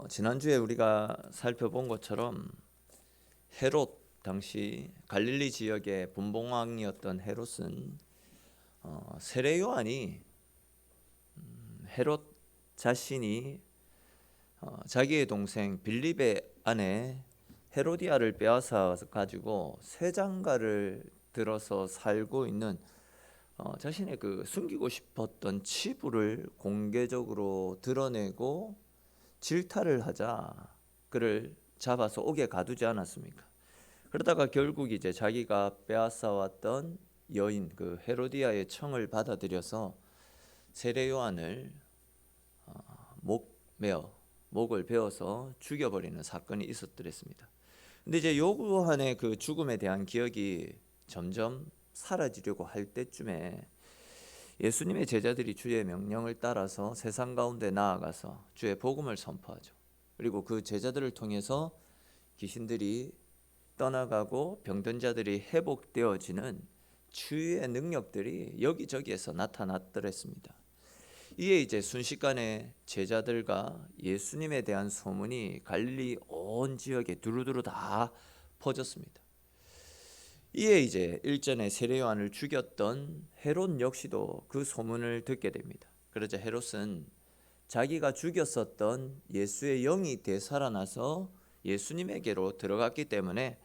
지난주에 우리가 살펴본 것처럼 헤롯, 당시 갈릴리 지역의 분봉왕이었던 헤롯은 세례 요한이 헤롯 자신이 자기의 동생 빌립의 아내 헤로디아를 빼앗아 가지고 새 장가를 들어서 살고 있는 자신의 그 숨기고 싶었던 치부를 공개적으로 드러내고 질타를 하자 그를 잡아서 옥에 가두지 않았습니까? 그러다가 결국 이제 자기가 빼앗아 왔던 여인 그 헤로디아의 청을 받아들여서 세례 요한을 목을 베어서 죽여버리는 사건이 있었더랬습니다. 근데 이제 요한의 그 죽음에 대한 기억이 점점 사라지려고 할 때쯤에 예수님의 제자들이 주의 명령을 따라서 세상 가운데 나아가서 주의 복음을 선포하죠. 그리고 그 제자들을 통해서 귀신들이 떠나가고 병든 자들이 회복되어지는 치유의 능력들이 여기저기에서 나타났더랬습니다. 이에 이제 순식간에 제자들과 예수님에 대한 소문이 갈릴리 온 지역에 두루두루 다 퍼졌습니다. 이에 이제 일전에 세례 요한을 죽였던 헤롯 역시도 그 소문을 듣게 됩니다. 그러자 헤롯은 자기가 죽였었던 예수의 영이 되살아나서 예수님에게로 들어갔기 때문에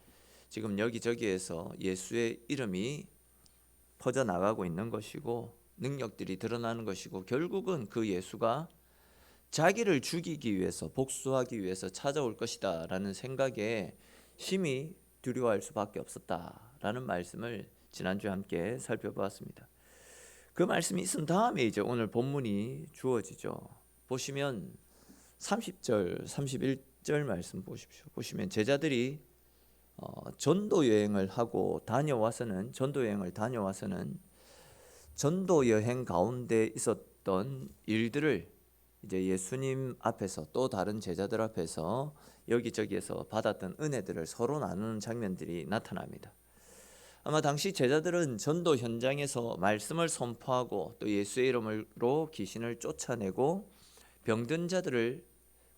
지금 여기저기에서 예수의 이름이 퍼져나가고 있는 것이고 능력들이 드러나는 것이고 결국은 그 예수가 자기를 죽이기 위해서 복수하기 위해서 찾아올 것이다 라는 생각에 심히 두려워할 수밖에 없었다라는 말씀을 지난주에 함께 살펴보았습니다. 그 말씀이 있은 다음에 이제 오늘 본문이 주어지죠. 보시면 30절 31절 말씀 보십시오. 보시면 제자들이 전도 여행을 다녀와서는 전도 여행 가운데 있었던 일들을 이제 예수님 앞에서 또 다른 제자들 앞에서 여기저기에서 받았던 은혜들을 서로 나누는 장면들이 나타납니다. 아마 당시 제자들은 전도 현장에서 말씀을 선포하고 또 예수의 이름으로 귀신을 쫓아내고 병든 자들을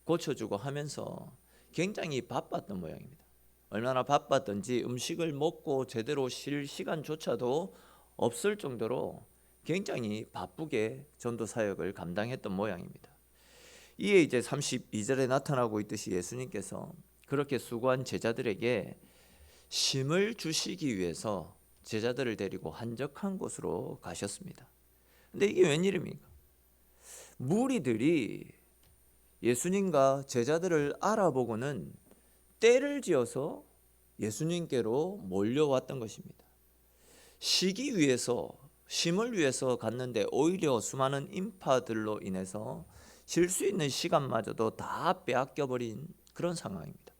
고쳐주고 하면서 굉장히 바빴던 모양입니다. 얼마나 바빴던지 음식을 먹고 제대로 쉴 시간조차도 없을 정도로 굉장히 바쁘게 전도 사역을 감당했던 모양입니다. 이에 이제 32절에 나타나고 있듯이 예수님께서 그렇게 수고한 제자들에게 쉼을 주시기 위해서 제자들을 데리고 한적한 곳으로 가셨습니다. 근데 이게 웬일입니까? 무리들이 예수님과 제자들을 알아보고는 때를 지어서 예수님께로 몰려왔던 것입니다. 쉬기 위해서, 쉼을 위해서 갔는데 오히려 수많은 인파들로 인해서 쉴 수 있는 시간마저도 다 빼앗겨버린 그런 상황입니다.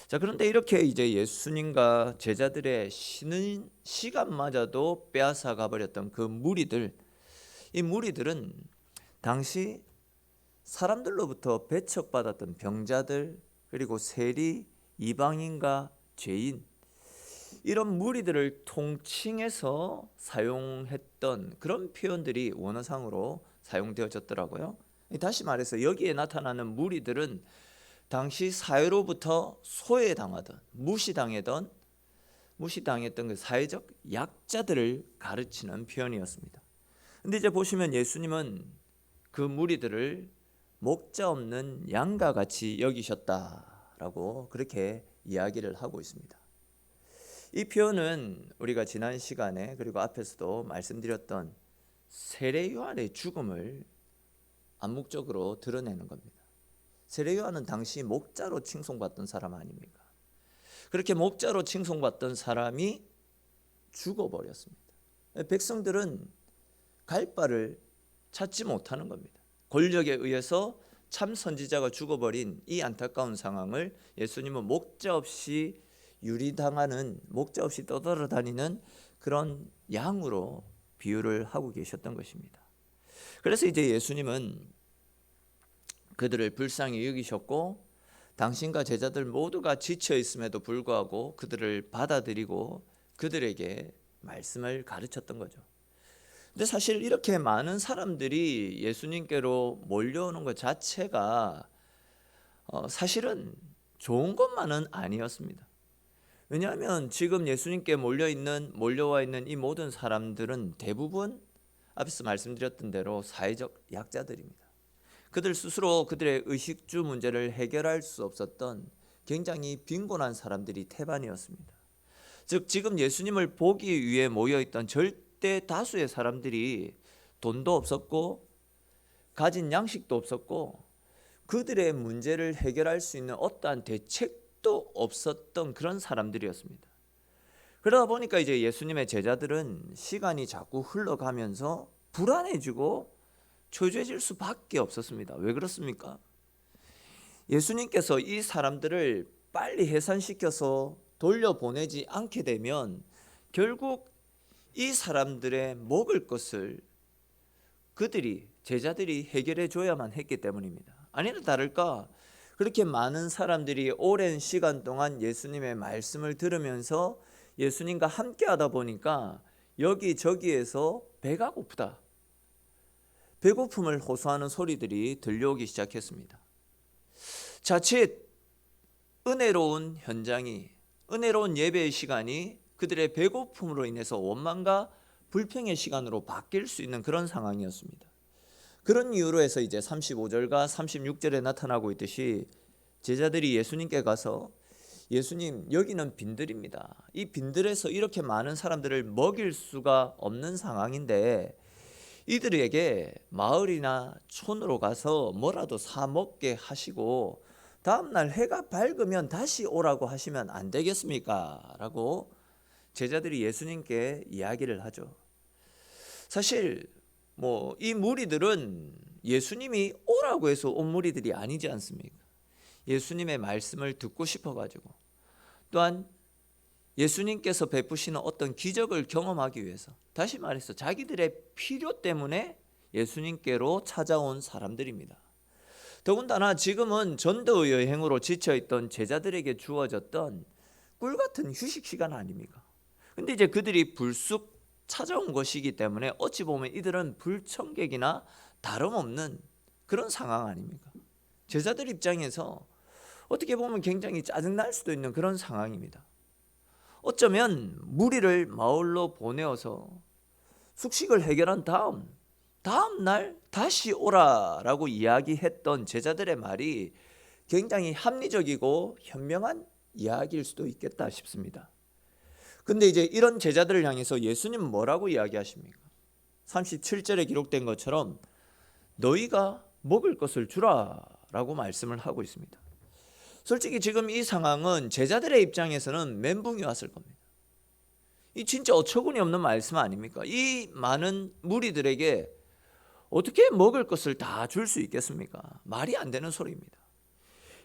자, 그런데 이렇게 이제 예수님과 제자들의 쉬는 시간마저도 빼앗아 가버렸던 그 무리들, 이 무리들은 당시 사람들로부터 배척받았던 병자들, 그리고 세리, 이방인과 죄인, 이런 무리들을 통칭해서 사용했던 그런 표현들이 원어상으로 사용되어졌더라고요. 다시 말해서 여기에 나타나는 무리들은 당시 사회로부터 소외당하던, 무시당했던 그 사회적 약자들을 가르치는 표현이었습니다. 근데 이제 보시면 예수님은 그 무리들을 목자 없는 양과 같이 여기셨다라고 그렇게 이야기를 하고 있습니다. 이 표현은 우리가 지난 시간에 그리고 앞에서도 말씀드렸던 세례 요한의 죽음을 암묵적으로 드러내는 겁니다. 세례 요한은 당시 목자로 칭송받던 사람 아닙니까? 그렇게 목자로 칭송받던 사람이 죽어버렸습니다. 백성들은 갈 바를 찾지 못하는 겁니다. 권력에 의해서 참 선지자가 죽어버린 이 안타까운 상황을 예수님은 목자 없이 유리당하는, 목자 없이 떠돌아다니는 그런 양으로 비유를 하고 계셨던 것입니다. 그래서 이제 예수님은 그들을 불쌍히 여기셨고 당신과 제자들 모두가 지쳐 있음에도 불구하고 그들을 받아들이고 그들에게 말씀을 가르쳤던 거죠. 근데 사실 이렇게 많은 사람들이 예수님께로 몰려오는 것 자체가 사실은 좋은 것만은 아니었습니다. 왜냐하면 지금 예수님께 몰려와 있는 이 모든 사람들은 대부분 앞에서 말씀드렸던 대로 사회적 약자들입니다. 그들 스스로 그들의 의식주 문제를 해결할 수 없었던 굉장히 빈곤한 사람들이 태반이었습니다. 즉 지금 예수님을 보기 위해 모여있던 절대 다수의 사람들이 돈도 없었고 가진 양식도 없었고 그들의 문제를 해결할 수 있는 어떠한 대책도 없었던 그런 사람들이었습니다. 그러다 보니까 이제 예수님의 제자들은 시간이 자꾸 흘러가면서 불안해지고 초조해질 수밖에 없었습니다. 왜 그렇습니까? 예수님께서 이 사람들을 빨리 해산시켜서 돌려보내지 않게 되면 결국 이 사람들의 먹을 것을 제자들이 해결해 줘야만 했기 때문입니다. 아니나 다를까 그렇게 많은 사람들이 오랜 시간 동안 예수님의 말씀을 들으면서 예수님과 함께 하다 보니까 여기저기에서 배가 고프다, 배고픔을 호소하는 소리들이 들려오기 시작했습니다. 자칫 은혜로운 예배의 시간이 그들의 배고픔으로 인해서 원망과 불평의 시간으로 바뀔 수 있는 그런 상황이었습니다. 그런 이유로 해서 이제 35절과 36절에 나타나고 있듯이 제자들이 예수님께 가서 예수님, 여기는 빈들입니다. 이 빈들에서 이렇게 많은 사람들을 먹일 수가 없는 상황인데 이들에게 마을이나 촌으로 가서 뭐라도 사 먹게 하시고 다음날 해가 밝으면 다시 오라고 하시면 안 되겠습니까? 라고 제자들이 예수님께 이야기를 하죠. 사실 이 무리들은 예수님이 오라고 해서 온 무리들이 아니지 않습니까? 예수님의 말씀을 듣고 싶어가지고 또한 예수님께서 베푸시는 어떤 기적을 경험하기 위해서, 다시 말해서 자기들의 필요 때문에 예수님께로 찾아온 사람들입니다. 더군다나 지금은 전도 여행으로 지쳐있던 제자들에게 주어졌던 꿀같은 휴식 시간 아닙니까? 근데 이제 그들이 불쑥 찾아온 것이기 때문에 어찌 보면 이들은 불청객이나 다름없는 그런 상황 아닙니까? 제자들 입장에서 어떻게 보면 굉장히 짜증날 수도 있는 그런 상황입니다. 어쩌면 무리를 마을로 보내어서 숙식을 해결한 다음 날 다시 오라라고 이야기했던 제자들의 말이 굉장히 합리적이고 현명한 이야기일 수도 있겠다 싶습니다. 근데 이제 이런 제자들을 향해서 예수님은 뭐라고 이야기하십니까? 37절에 기록된 것처럼 너희가 먹을 것을 주라라고 말씀을 하고 있습니다. 솔직히 지금 이 상황은 제자들의 입장에서는 멘붕이 왔을 겁니다. 이 진짜 어처구니 없는 말씀 아닙니까? 이 많은 무리들에게 어떻게 먹을 것을 다 줄 수 있겠습니까? 말이 안 되는 소리입니다.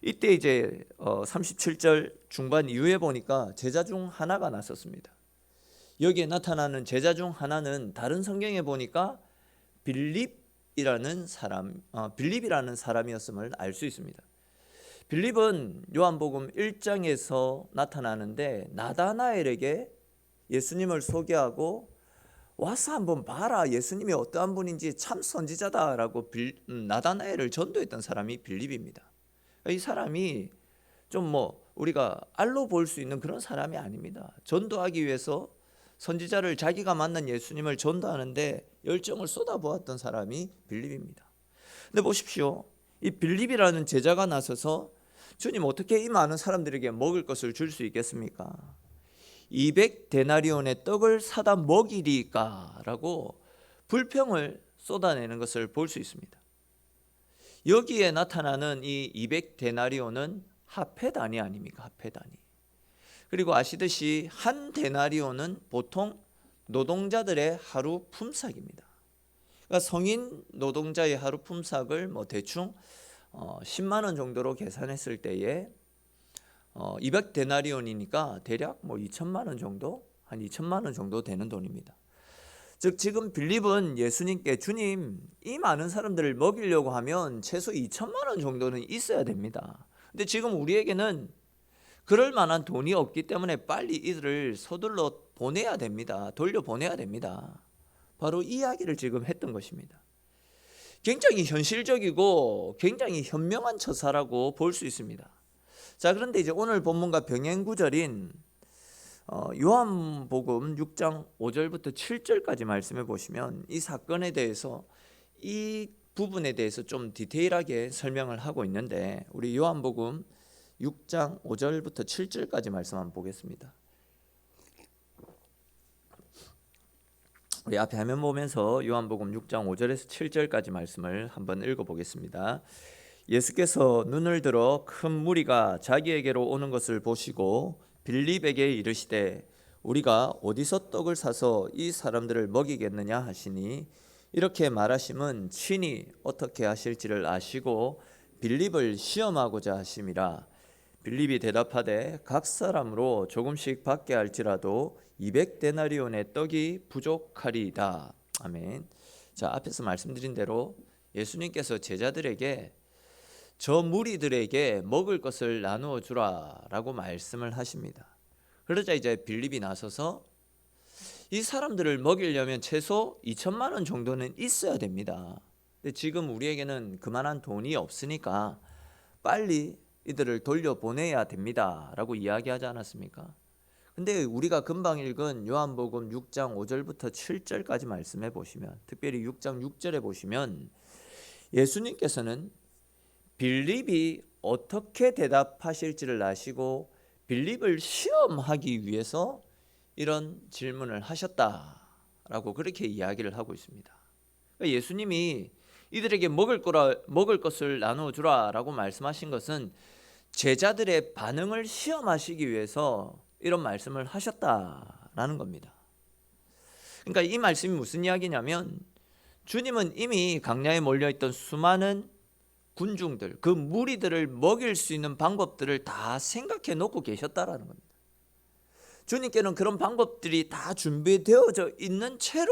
이때 이제 37절 중반 이후에 보니까 제자 중 하나가 나섰습니다. 여기에 나타나는 제자 중 하나는 다른 성경에 보니까 빌립이라는 사람이었음을 알 수 있습니다. 빌립은 요한복음 1장에서 나타나는데 나다나엘에게 예수님을 소개하고 와서 한번 봐라, 예수님이 어떠한 분인지 참 선지자다라고 나다나엘을 전도했던 사람이 빌립입니다. 이 사람이 좀 우리가 알로 볼 수 있는 그런 사람이 아닙니다. 전도하기 위해서 선지자를 자기가 만난 예수님을 전도하는데 열정을 쏟아부었던 사람이 빌립입니다. 근데 보십시오, 이 빌립이라는 제자가 나서서 주님, 어떻게 이 많은 사람들에게 먹을 것을 줄 수 있겠습니까? 200데나리온의 떡을 사다 먹이리까? 라고 불평을 쏟아내는 것을 볼 수 있습니다. 여기에 나타나는 이 200데나리온은 화폐 단위 아닙니까? 화폐 단위. 그리고 아시듯이 한 데나리온은 보통 노동자들의 하루 품삯입니다. 그러니까 성인 노동자의 하루 품삯을 대충 10만 원 정도로 계산했을 때에 200데나리온이니까 대략 2천만 원 정도, 한 2천만 원 정도 되는 돈입니다. 즉 지금 빌립은 예수님께 주님, 이 많은 사람들을 먹이려고 하면 최소 2천만 원 정도는 있어야 됩니다. 근데 지금 우리에게는 그럴 만한 돈이 없기 때문에 빨리 이들을 서둘러 보내야 됩니다. 돌려보내야 됩니다. 바로 이 이야기를 지금 했던 것입니다. 굉장히 현실적이고 굉장히 현명한 처사라고 볼 수 있습니다. 자, 그런데 이제 오늘 본문과 병행 구절인 요한복음 6장 5절부터 7절까지 말씀해 보시면 이 사건에 대해서, 이 부분에 대해서 좀 디테일하게 설명을 하고 있는데, 우리 요한복음 6장 5절부터 7절까지 말씀 한번 보겠습니다. 우리 앞에 화면 보면서 요한복음 6장 5절에서 7절까지 말씀을 한번 읽어보겠습니다. 예수께서 눈을 들어 큰 무리가 자기에게로 오는 것을 보시고 빌립에게 이르시되 우리가 어디서 떡을 사서 이 사람들을 먹이겠느냐 하시니, 이렇게 말하심은 친히 어떻게 하실지를 아시고 빌립을 시험하고자 하심이라. 빌립이 대답하되 각 사람으로 조금씩 받게 할지라도 200데나리온의 떡이 부족하리이다. 아멘. 자, 앞에서 말씀드린 대로 예수님께서 제자들에게 저 무리들에게 먹을 것을 나누어 주라라고 말씀을 하십니다. 그러자 이제 빌립이 나서서 이 사람들을 먹이려면 최소 2천만 원 정도는 있어야 됩니다. 근데 지금 우리에게는 그만한 돈이 없으니까 빨리 이들을 돌려보내야 됩니다 라고 이야기하지 않았습니까? 근데 우리가 금방 읽은 요한복음 6장 5절부터 7절까지 말씀해 보시면, 특별히 6장 6절에 보시면 예수님께서는 빌립이 어떻게 대답하실지를 아시고 빌립을 시험하기 위해서 이런 질문을 하셨다라고 그렇게 이야기를 하고 있습니다. 그러니까 예수님이 이들에게 먹을 것을 나누어 주라라고 말씀하신 것은 제자들의 반응을 시험하시기 위해서 이런 말씀을 하셨다라는 겁니다. 그러니까 이 말씀이 무슨 이야기냐면, 주님은 이미 강야에 몰려있던 수많은 군중들, 그 무리들을 먹일 수 있는 방법들을 다 생각해 놓고 계셨다라는 겁니다. 주님께는 그런 방법들이 다 준비되어져 있는 채로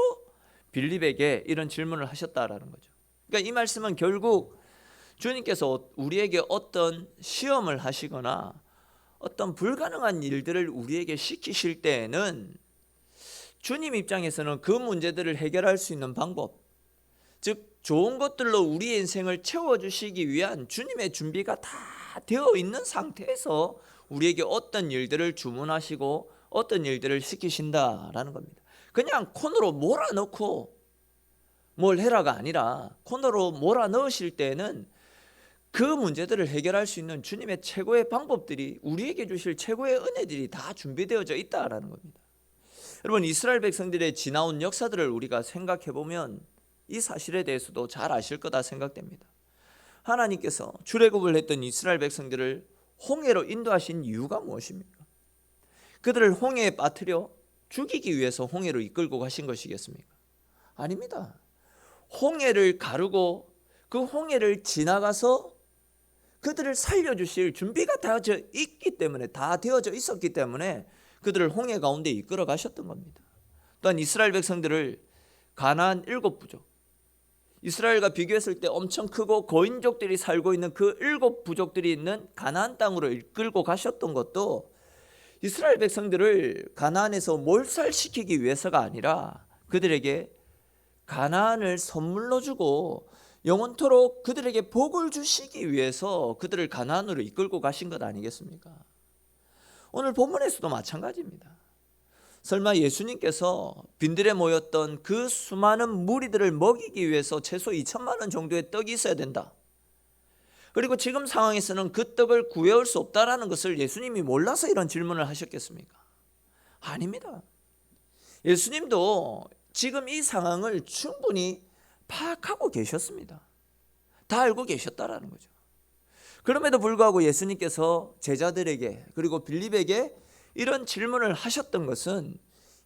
빌립에게 이런 질문을 하셨다라는 거죠. 그러니까 이 말씀은 결국 주님께서 우리에게 어떤 시험을 하시거나 어떤 불가능한 일들을 우리에게 시키실 때에는 주님 입장에서는 그 문제들을 해결할 수 있는 방법, 즉 좋은 것들로 우리의 인생을 채워주시기 위한 주님의 준비가 다 되어 있는 상태에서 우리에게 어떤 일들을 주문하시고 어떤 일들을 시키신다라는 겁니다. 그냥 코너로 몰아넣고 뭘 해라가 아니라, 코너로 몰아넣으실 때는 그 문제들을 해결할 수 있는 주님의 최고의 방법들이, 우리에게 주실 최고의 은혜들이 다 준비되어져 있다라는 겁니다. 여러분, 이스라엘 백성들의 지나온 역사들을 우리가 생각해 보면 이 사실에 대해서도 잘 아실 거다 생각됩니다. 하나님께서 출애굽을 했던 이스라엘 백성들을 홍해로 인도하신 이유가 무엇입니까? 그들을 홍해에 빠뜨려 죽이기 위해서 홍해로 이끌고 가신 것이겠습니까? 아닙니다. 홍해를 가르고 그 홍해를 지나가서 그들을 살려주실 준비가 되어져 있기 때문에, 다 되어져 있었기 때문에 그들을 홍해 가운데 이끌어 가셨던 겁니다. 또한 이스라엘 백성들을 가나안 7부족, 이스라엘과 비교했을 때 엄청 크고 거인족들이 살고 있는 그 7부족들이 있는 가나안 땅으로 이끌고 가셨던 것도 이스라엘 백성들을 가나안에서 몰살시키기 위해서가 아니라 그들에게 가나안을 선물로 주고 영원토록 그들에게 복을 주시기 위해서 그들을 가나안으로 이끌고 가신 것 아니겠습니까? 오늘 본문에서도 마찬가지입니다. 설마 예수님께서 빈들에 모였던 그 수많은 무리들을 먹이기 위해서 최소 2천만 원 정도의 떡이 있어야 된다, 그리고 지금 상황에서는 그 떡을 구해올 수 없다라는 것을 예수님이 몰라서 이런 질문을 하셨겠습니까? 아닙니다. 예수님도 지금 이 상황을 충분히 파악하고 계셨습니다. 다 알고 계셨다라는 거죠. 그럼에도 불구하고 예수님께서 제자들에게 그리고 빌립에게 이런 질문을 하셨던 것은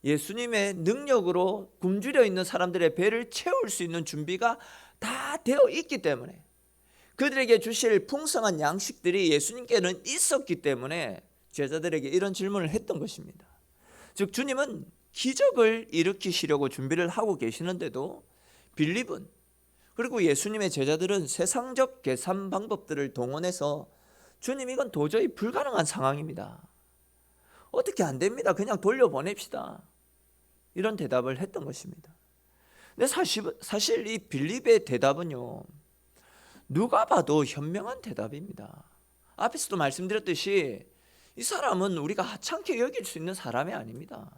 예수님의 능력으로 굶주려 있는 사람들의 배를 채울 수 있는 준비가 다 되어 있기 때문에, 그들에게 주실 풍성한 양식들이 예수님께는 있었기 때문에 제자들에게 이런 질문을 했던 것입니다. 즉 주님은 기적을 일으키시려고 준비를 하고 계시는데도 빌립은, 그리고 예수님의 제자들은 세상적 계산 방법들을 동원해서 주님, 이건 도저히 불가능한 상황입니다, 어떻게 안 됩니다, 그냥 돌려보냅시다, 이런 대답을 했던 것입니다. 근데 사실 이 빌립의 대답은요, 누가 봐도 현명한 대답입니다. 앞에서도 말씀드렸듯이 이 사람은 우리가 하찮게 여길 수 있는 사람이 아닙니다.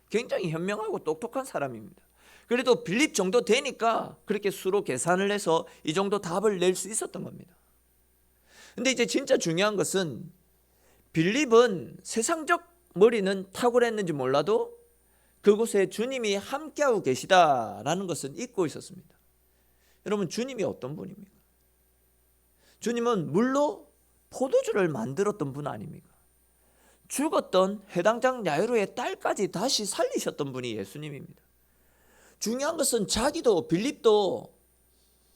굉장히 현명하고 똑똑한 사람입니다. 그래도 빌립 정도 되니까 그렇게 수로 계산을 해서 이 정도 답을 낼 수 있었던 겁니다. 근데 이제 진짜 중요한 것은 빌립은 세상적 머리는 탁월했는지 몰라도 그곳에 주님이 함께하고 계시다라는 것은 잊고 있었습니다. 여러분, 주님이 어떤 분입니까? 주님은 물로 포도주를 만들었던 분 아닙니까? 죽었던 해당장 야이로의 딸까지 다시 살리셨던 분이 예수님입니다. 중요한 것은 자기도 빌립도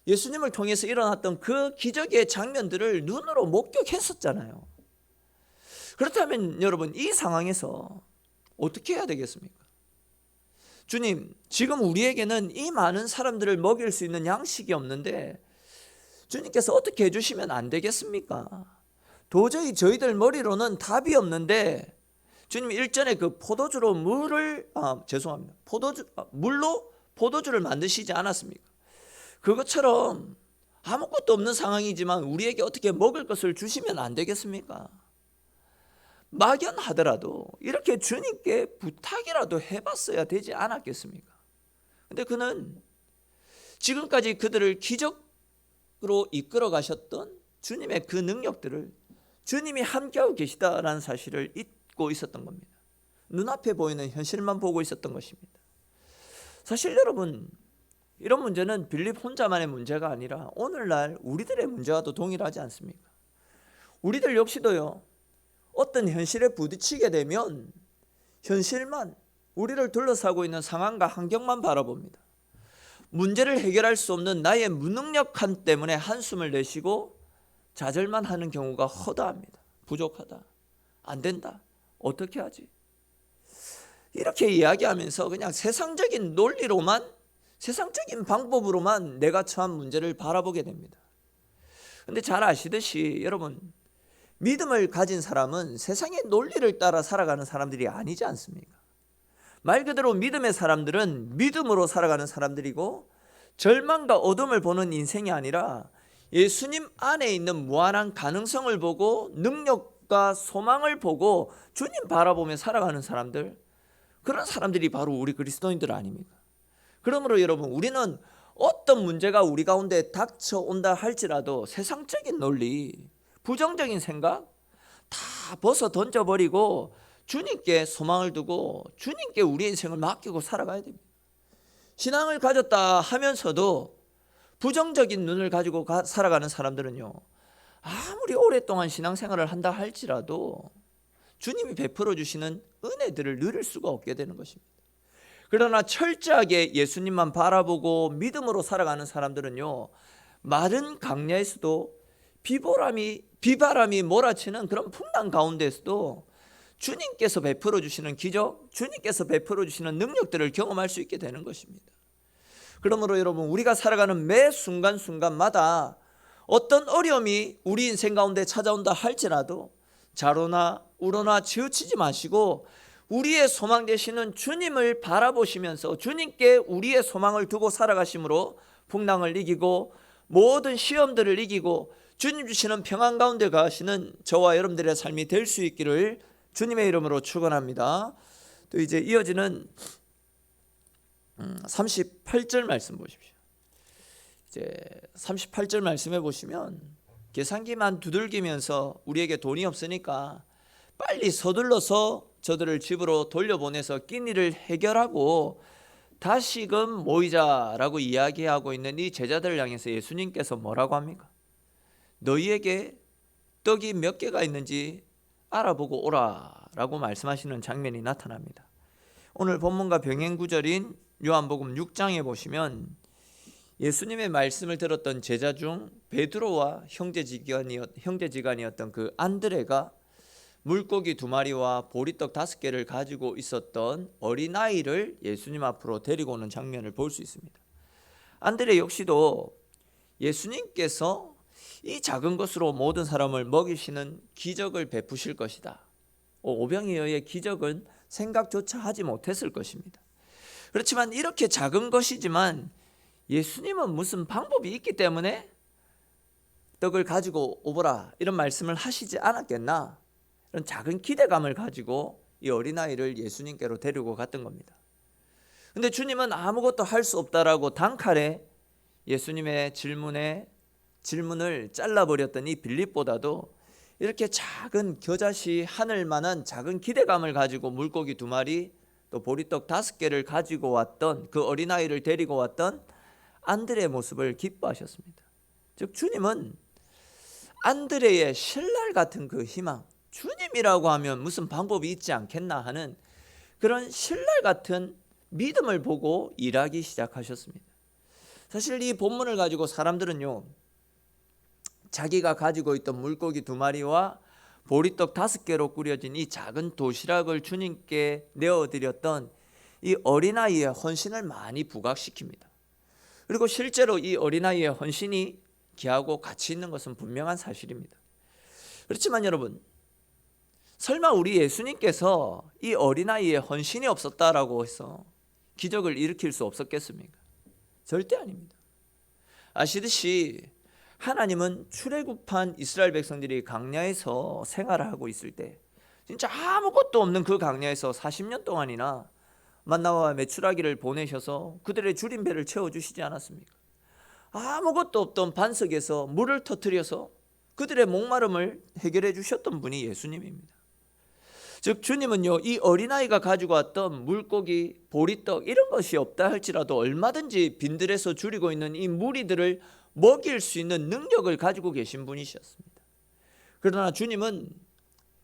예수님을 통해서 일어났던 그 기적의 장면들을 눈으로 목격했었잖아요. 그렇다면 여러분, 이 상황에서 어떻게 해야 되겠습니까? 주님, 지금 우리에게는 이 많은 사람들을 먹일 수 있는 양식이 없는데 주님께서 어떻게 해주시면 안 되겠습니까? 도저히 저희들 머리로는 답이 없는데 주님 일전에 그 포도주로 물로 포도주를 만드시지 않았습니까? 그것처럼 아무것도 없는 상황이지만 우리에게 어떻게 먹을 것을 주시면 안 되겠습니까? 막연하더라도 이렇게 주님께 부탁이라도 해봤어야 되지 않았겠습니까? 근데 그는 지금까지 그들을 기적으로 이끌어 가셨던 주님의 그 능력들을 주님이 함께하고 계시다라는 사실을 잊고 있었던 겁니다. 눈앞에 보이는 현실만 보고 있었던 것입니다. 사실 여러분, 이런 문제는 빌립 혼자만의 문제가 아니라 오늘날 우리들의 문제와도 동일하지 않습니까? 우리들 역시도요, 어떤 현실에 부딪히게 되면 현실만, 우리를 둘러싸고 있는 상황과 환경만 바라봅니다. 문제를 해결할 수 없는 나의 무능력함 때문에 한숨을 내쉬고 좌절만 하는 경우가 허다합니다. 부족하다, 안 된다, 어떻게 하지? 이렇게 이야기하면서 그냥 세상적인 논리로만, 세상적인 방법으로만 내가 처한 문제를 바라보게 됩니다. 그런데 잘 아시듯이 여러분, 믿음을 가진 사람은 세상의 논리를 따라 살아가는 사람들이 아니지 않습니까? 말 그대로 믿음의 사람들은 믿음으로 살아가는 사람들이고, 절망과 어둠을 보는 인생이 아니라 예수님 안에 있는 무한한 가능성을 보고 능력과 소망을 보고 주님 바라보며 살아가는 사람들, 그런 사람들이 바로 우리 그리스도인들 아닙니까? 그러므로 여러분, 우리는 어떤 문제가 우리 가운데 닥쳐온다 할지라도 세상적인 논리, 부정적인 생각 다 벗어 던져버리고 주님께 소망을 두고 주님께 우리의 인생을 맡기고 살아가야 됩니다. 신앙을 가졌다 하면서도 부정적인 눈을 가지고 살아가는 사람들은요, 아무리 오랫동안 신앙생활을 한다 할지라도 주님이 베풀어 주시는 은혜들을 누릴 수가 없게 되는 것입니다. 그러나 철저하게 예수님만 바라보고 믿음으로 살아가는 사람들은요, 마른 강야에서도 비바람이 몰아치는 그런 풍랑 가운데서도 주님께서 베풀어 주시는 기적, 주님께서 베풀어 주시는 능력들을 경험할 수 있게 되는 것입니다. 그러므로 여러분, 우리가 살아가는 매 순간순간마다 어떤 어려움이 우리 인생 가운데 찾아온다 할지라도 좌로나 우로나 치우치지 마시고 우리의 소망 되시는 주님을 바라보시면서 주님께 우리의 소망을 두고 살아가심으로 풍랑을 이기고 모든 시험들을 이기고 주님 주시는 평안 가운데 가시는 저와 여러분들의 삶이 될 수 있기를 주님의 이름으로 축원합니다. 또 이제 이어지는 38절 말씀 보십시오. 이제 38절 말씀해 보시면 계산기만 두들기면서 우리에게 돈이 없으니까 빨리 서둘러서 저들을 집으로 돌려보내서 끼니를 해결하고 다시금 모이자라고 이야기하고 있는 이 제자들을 향해서 예수님께서 뭐라고 합니까? 너희에게 떡이 몇 개가 있는지 알아보고 오라라고 말씀하시는 장면이 나타납니다. 오늘 본문과 병행 구절인 요한복음 6장에 보시면 예수님의 말씀을 들었던 제자 중 베드로와 형제지간이었던 그 안드레가 물고기 2마리와 보리떡 5개를 가지고 있었던 어린아이를 예수님 앞으로 데리고 오는 장면을 볼 수 있습니다. 안드레 역시도 예수님께서 이 작은 것으로 모든 사람을 먹이시는 기적을 베푸실 것이다, 오병이어의 기적은 생각조차 하지 못했을 것입니다. 그렇지만 이렇게 작은 것이지만 예수님은 무슨 방법이 있기 때문에 떡을 가지고 오보라 이런 말씀을 하시지 않았겠나, 이런 작은 기대감을 가지고 이 어린아이를 예수님께로 데리고 갔던 겁니다. 근데 주님은 아무것도 할 수 없다라고 단칼에 예수님의 질문을 잘라버렸던 이 빌립보다도 이렇게 작은 겨자씨 하늘만한 작은 기대감을 가지고 물고기 2마리 또 보리떡 5개를 가지고 왔던 그 어린아이를 데리고 왔던 안드레의 모습을 기뻐하셨습니다. 즉 주님은 안드레의 신랄 같은 그 희망, 주님이라고 하면 무슨 방법이 있지 않겠나 하는 그런 신랄 같은 믿음을 보고 일하기 시작하셨습니다. 사실 이 본문을 가지고 사람들은요, 자기가 가지고 있던 물고기 2마리와 보리떡 5개로 꾸려진 이 작은 도시락을 주님께 내어드렸던 이 어린아이의 헌신을 많이 부각시킵니다. 그리고 실제로 이 어린아이의 헌신이 귀하고 가치 있는 것은 분명한 사실입니다. 그렇지만 여러분, 설마 우리 예수님께서 이 어린아이의 헌신이 없었다라고 해서 기적을 일으킬 수 없었겠습니까? 절대 아닙니다. 아시듯이 하나님은 출애굽한 이스라엘 백성들이 광야에서 생활을 하고 있을 때 진짜 아무것도 없는 그 광야에서 40년 동안이나 만나와 메추라기를 보내셔서 그들의 줄인 배를 채워주시지 않았습니까? 아무것도 없던 반석에서 물을 터뜨려서 그들의 목마름을 해결해 주셨던 분이 예수님입니다. 즉 주님은요, 이 어린아이가 가지고 왔던 물고기, 보리떡 이런 것이 없다 할지라도 얼마든지 빈들에서 줄이고 있는 이 무리들을 먹일 수 있는 능력을 가지고 계신 분이셨습니다. 그러나 주님은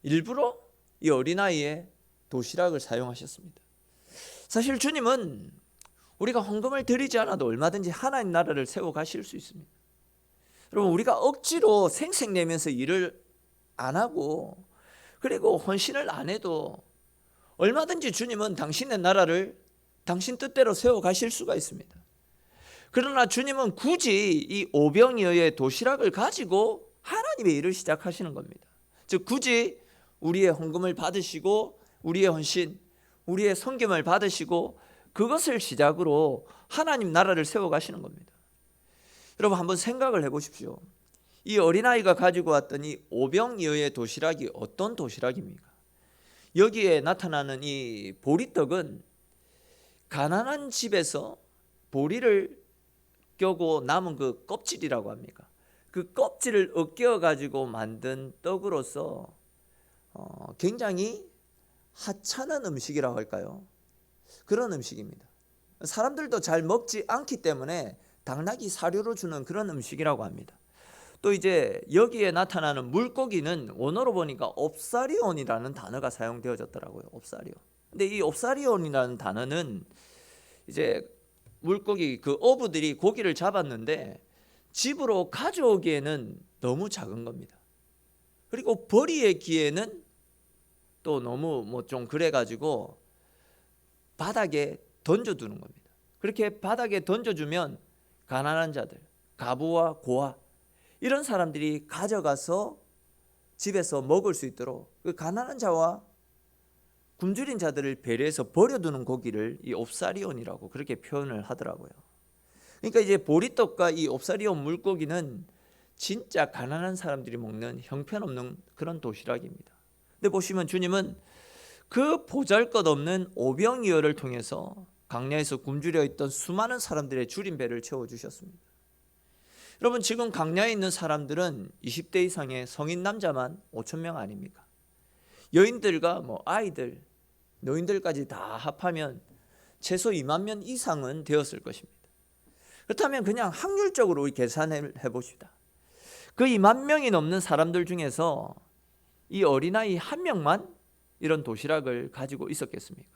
일부러 이 어린아이의 도시락을 사용하셨습니다. 사실 주님은 우리가 헌금을 드리지 않아도 얼마든지 하나님 나라를 세워 가실 수 있습니다. 여러분, 우리가 억지로 생색내면서 일을 안 하고 그리고 헌신을 안 해도 얼마든지 주님은 당신의 나라를 당신 뜻대로 세워 가실 수가 있습니다. 그러나 주님은 굳이 이 오병이어의 도시락을 가지고 하나님의 일을 시작하시는 겁니다. 즉 굳이 우리의 헌금을 받으시고 우리의 헌신, 우리의 섬김을 받으시고 그것을 시작으로 하나님 나라를 세워 가시는 겁니다. 여러분, 한번 생각을 해보십시오. 이 어린아이가 가지고 왔던 이 오병이어의 도시락이 어떤 도시락입니까? 여기에 나타나는 이 보리떡은 가난한 집에서 보리를 껴고 남은 그 껍질이라고 합니까? 그 껍질을 으깨어 가지고 만든 떡으로서 굉장히 하찮은 음식이라고 할까요? 그런 음식입니다. 사람들도 잘 먹지 않기 때문에 당나귀 사료로 주는 그런 음식이라고 합니다. 또 이제 여기에 나타나는 물고기는 원어로 보니까 옵사리온이라는 단어가 사용되어졌더라고요. 옵사리온. 근데 이 옵사리온이라는 단어는 이제 물고기 그 어부들이 고기를 잡았는데 집으로 가져오기에는 너무 작은 겁니다. 그리고 버리기에는 또 너무 좀 그래가지고 바닥에 던져두는 겁니다. 그렇게 바닥에 던져주면 가난한 자들, 가부와 고아 이런 사람들이 가져가서 집에서 먹을 수 있도록 그 가난한 자와 굶주린 자들을 배려해서 버려두는 고기를 이 옵사리온이라고 그렇게 표현을 하더라고요. 그러니까 이제 보리떡과 이 옵사리온 물고기는 진짜 가난한 사람들이 먹는 형편없는 그런 도시락입니다. 근데 보시면 주님은 그 보잘것없는 오병이어를 통해서 광야에서 굶주려 있던 수많은 사람들의 줄인 배를 채워주셨습니다. 여러분, 지금 광야에 있는 사람들은 20대 이상의 성인 남자만 5,000명 아닙니까? 여인들과 아이들, 노인들까지 다 합하면 최소 2만 명 이상은 되었을 것입니다. 그렇다면 그냥 확률적으로 계산을 해봅시다. 그 2만 명이 넘는 사람들 중에서 이 어린아이 한 명만 이런 도시락을 가지고 있었겠습니까?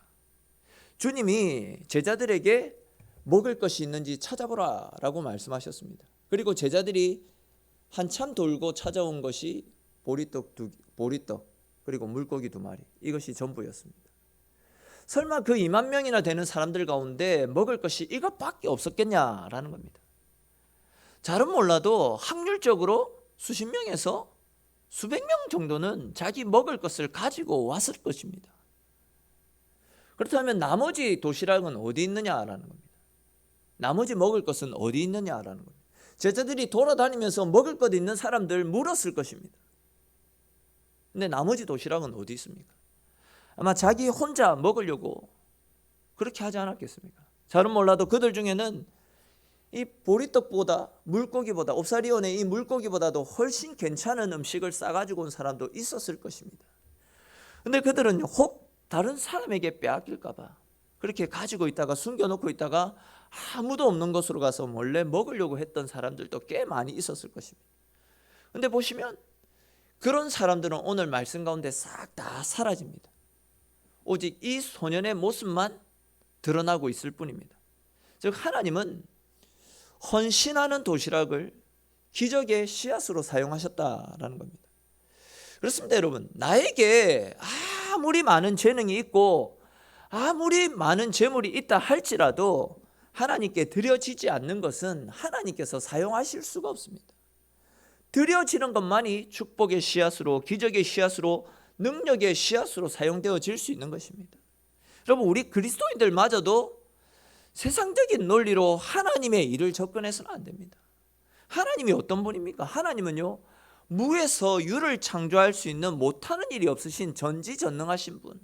주님이 제자들에게 먹을 것이 있는지 찾아보라 라고 말씀하셨습니다. 그리고 제자들이 한참 돌고 찾아온 것이 보리떡 그리고 물고기 2마리, 이것이 전부였습니다. 설마 그 2만 명이나 되는 사람들 가운데 먹을 것이 이것밖에 없었겠냐라는 겁니다. 잘은 몰라도 확률적으로 수십 명에서 수백 명 정도는 자기 먹을 것을 가지고 왔을 것입니다. 그렇다면 나머지 도시락은 어디 있느냐라는 겁니다. 나머지 먹을 것은 어디 있느냐라는 겁니다. 제자들이 돌아다니면서 먹을 것 있는 사람들 물었을 것입니다. 근데 나머지 도시락은 어디 있습니까? 아마 자기 혼자 먹으려고 그렇게 하지 않았겠습니까? 잘은 몰라도 그들 중에는 이 보리떡보다 물고기보다 옵사리온의 이 물고기보다도 훨씬 괜찮은 음식을 싸가지고 온 사람도 있었을 것입니다. 근데 그들은 혹 다른 사람에게 빼앗길까 봐 그렇게 가지고 있다가 숨겨놓고 있다가 아무도 없는 곳으로 가서 몰래 먹으려고 했던 사람들도 꽤 많이 있었을 것입니다. 근데 보시면 그런 사람들은 오늘 말씀 가운데 싹 다 사라집니다. 오직 이 소년의 모습만 드러나고 있을 뿐입니다. 즉 하나님은 헌신하는 도시락을 기적의 씨앗으로 사용하셨다라는 겁니다. 그렇습니다, 여러분. 나에게 아무리 많은 재능이 있고 아무리 많은 재물이 있다 할지라도 하나님께 드려지지 않는 것은 하나님께서 사용하실 수가 없습니다. 드려지는 것만이 축복의 씨앗으로, 기적의 씨앗으로, 능력의 씨앗으로 사용되어질 수 있는 것입니다. 여러분, 우리 그리스도인들마저도 세상적인 논리로 하나님의 일을 접근해서는 안 됩니다. 하나님이 어떤 분입니까? 하나님은요, 무에서 유를 창조할 수 있는 못하는 일이 없으신 전지전능하신 분,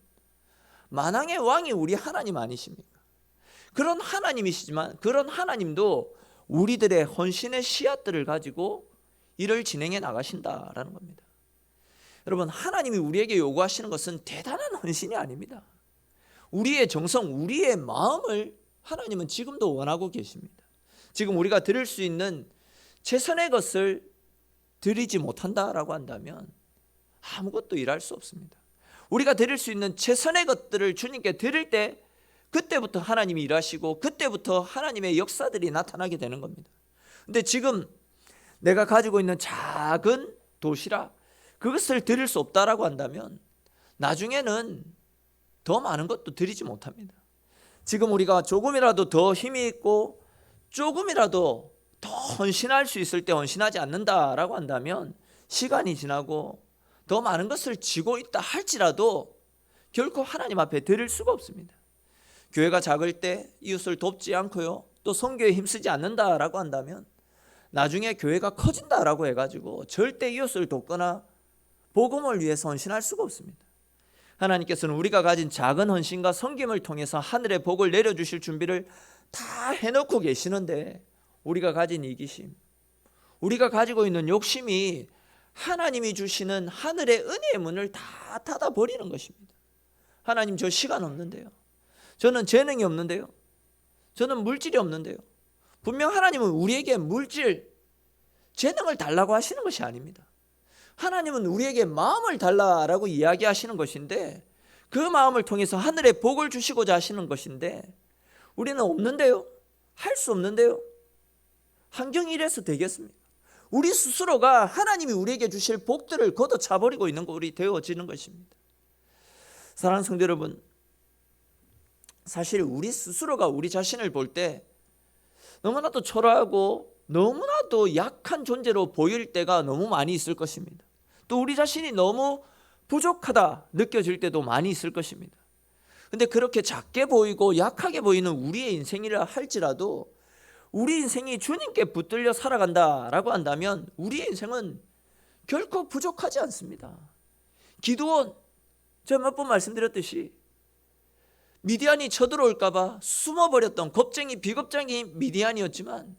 만왕의 왕이 우리 하나님 아니십니까? 그런 하나님이시지만 그런 하나님도 우리들의 헌신의 씨앗들을 가지고 일을 진행해 나가신다라는 겁니다. 여러분, 하나님이 우리에게 요구하시는 것은 대단한 헌신이 아닙니다. 우리의 정성, 우리의 마음을 하나님은 지금도 원하고 계십니다. 지금 우리가 드릴 수 있는 최선의 것을 드리지 못한다라고 한다면 아무것도 일할 수 없습니다. 우리가 드릴 수 있는 최선의 것들을 주님께 드릴 때 그때부터 하나님이 일하시고 그때부터 하나님의 역사들이 나타나게 되는 겁니다. 근데 지금 내가 가지고 있는 작은 도시락, 그것을 드릴 수 없다라고 한다면 나중에는 더 많은 것도 드리지 못합니다. 지금 우리가 조금이라도 더 힘이 있고 조금이라도 더 헌신할 수 있을 때 헌신하지 않는다라고 한다면 시간이 지나고 더 많은 것을 지고 있다 할지라도 결코 하나님 앞에 드릴 수가 없습니다. 교회가 작을 때 이웃을 돕지 않고요, 또 선교에 힘쓰지 않는다라고 한다면 나중에 교회가 커진다라고 해가지고 절대 이웃을 돕거나 복음을 위해서 헌신할 수가 없습니다. 하나님께서는 우리가 가진 작은 헌신과 섬김을 통해서 하늘의 복을 내려주실 준비를 다 해놓고 계시는데 우리가 가진 이기심, 우리가 가지고 있는 욕심이 하나님이 주시는 하늘의 은혜의 문을 다 닫아버리는 것입니다. 하나님, 저 시간 없는데요, 저는 재능이 없는데요, 저는 물질이 없는데요. 분명 하나님은 우리에게 물질, 재능을 달라고 하시는 것이 아닙니다. 하나님은 우리에게 마음을 달라라고 이야기하시는 것인데 그 마음을 통해서 하늘의 복을 주시고자 하시는 것인데 우리는 없는데요, 할 수 없는데요. 환경이 이래서 되겠습니까? 우리 스스로가 하나님이 우리에게 주실 복들을 걷어차버리고 있는 꼴이 되어지는 것입니다. 사랑하는 성도 여러분, 사실 우리 스스로가 우리 자신을 볼 때 너무나도 초라하고 너무나도 약한 존재로 보일 때가 너무 많이 있을 것입니다. 또 우리 자신이 너무 부족하다 느껴질 때도 많이 있을 것입니다. 근데 그렇게 작게 보이고 약하게 보이는 우리의 인생이라 할지라도 우리 인생이 주님께 붙들려 살아간다라고 한다면 우리의 인생은 결코 부족하지 않습니다. 기드온, 제가 몇 번 말씀드렸듯이 미디안이 쳐들어올까 봐 숨어버렸던 겁쟁이 비겁쟁이 미디안이었지만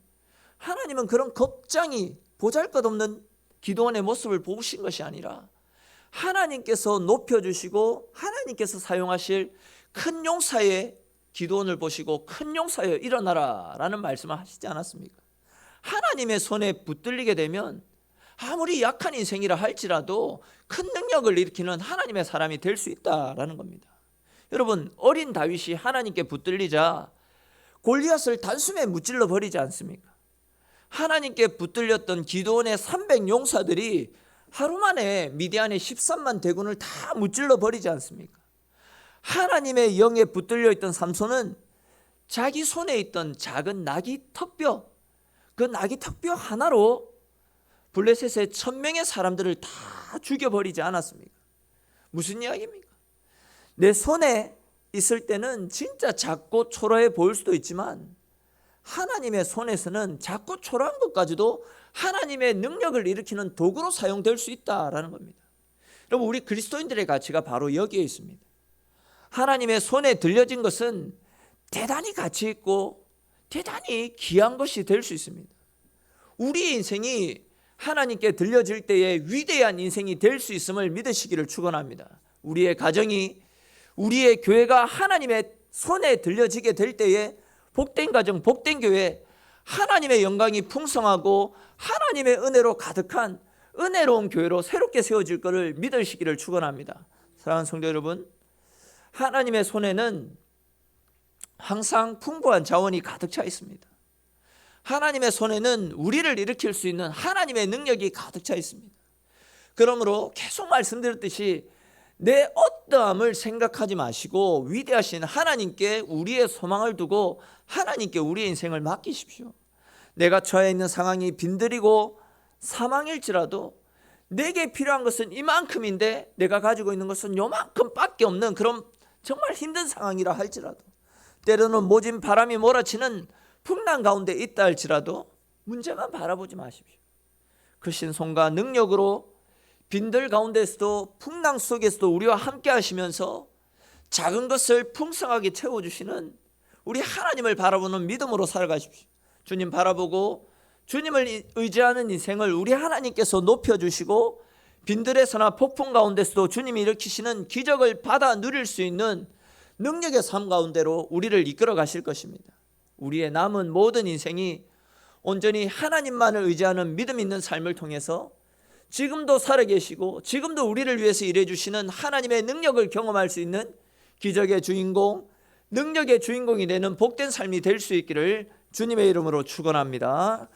하나님은 그런 겁쟁이 보잘것없는 기드온의 모습을 보신 것이 아니라 하나님께서 높여주시고 하나님께서 사용하실 큰 용사의 기드온을 보시고 큰 용사여 일어나라 라는 말씀을 하시지 않았습니까? 하나님의 손에 붙들리게 되면 아무리 약한 인생이라 할지라도 큰 능력을 일으키는 하나님의 사람이 될 수 있다라는 겁니다. 여러분, 어린 다윗이 하나님께 붙들리자 골리앗을 단숨에 무찔러 버리지 않습니까? 하나님께 붙들렸던 기드온의 300용사들이 하루 만에 미디안의 13만 대군을 다 무찔러 버리지 않습니까? 하나님의 영에 붙들려 있던 삼손은 자기 손에 있던 작은 나귀 턱뼈, 그 나귀 턱뼈 하나로 블레셋의 1000명의 사람들을 다 죽여버리지 않았습니까? 무슨 이야기입니까? 내 손에 있을 때는 진짜 작고 초라해 보일 수도 있지만 하나님의 손에서는 작고 초라한 것까지도 하나님의 능력을 일으키는 도구로 사용될 수 있다라는 겁니다. 여러분, 우리 그리스도인들의 가치가 바로 여기에 있습니다. 하나님의 손에 들려진 것은 대단히 가치 있고 대단히 귀한 것이 될 수 있습니다. 우리의 인생이 하나님께 들려질 때에 위대한 인생이 될 수 있음을 믿으시기를 축원합니다. 우리의 가정이, 우리의 교회가 하나님의 손에 들려지게 될 때에 복된 가정, 복된 교회, 하나님의 영광이 풍성하고 하나님의 은혜로 가득한 은혜로운 교회로 새롭게 세워질 것을 믿으시기를 축원합니다. 사랑하는 성도 여러분, 하나님의 손에는 항상 풍부한 자원이 가득 차 있습니다. 하나님의 손에는 우리를 일으킬 수 있는 하나님의 능력이 가득 차 있습니다. 그러므로 계속 말씀드렸듯이 내 어떠함을 생각하지 마시고 위대하신 하나님께 우리의 소망을 두고 하나님께 우리의 인생을 맡기십시오. 내가 처해 있는 상황이 빈들이고 사망일지라도 내게 필요한 것은 이만큼인데 내가 가지고 있는 것은 요만큼밖에 없는 그런 정말 힘든 상황이라 할지라도, 때로는 모진 바람이 몰아치는 풍랑 가운데 있다 할지라도 문제만 바라보지 마십시오. 크신 손과 능력으로 빈들 가운데서도 풍랑 속에서도 우리와 함께 하시면서 작은 것을 풍성하게 채워주시는 우리 하나님을 바라보는 믿음으로 살아가십시오. 주님 바라보고 주님을 의지하는 인생을 우리 하나님께서 높여주시고 빈들에서나 폭풍 가운데서도 주님이 일으키시는 기적을 받아 누릴 수 있는 능력의 삶 가운데로 우리를 이끌어 가실 것입니다. 우리의 남은 모든 인생이 온전히 하나님만을 의지하는 믿음 있는 삶을 통해서 지금도 살아계시고 지금도 우리를 위해서 일해주시는 하나님의 능력을 경험할 수 있는 기적의 주인공, 능력의 주인공이 되는 복된 삶이 될 수 있기를 주님의 이름으로 축원합니다.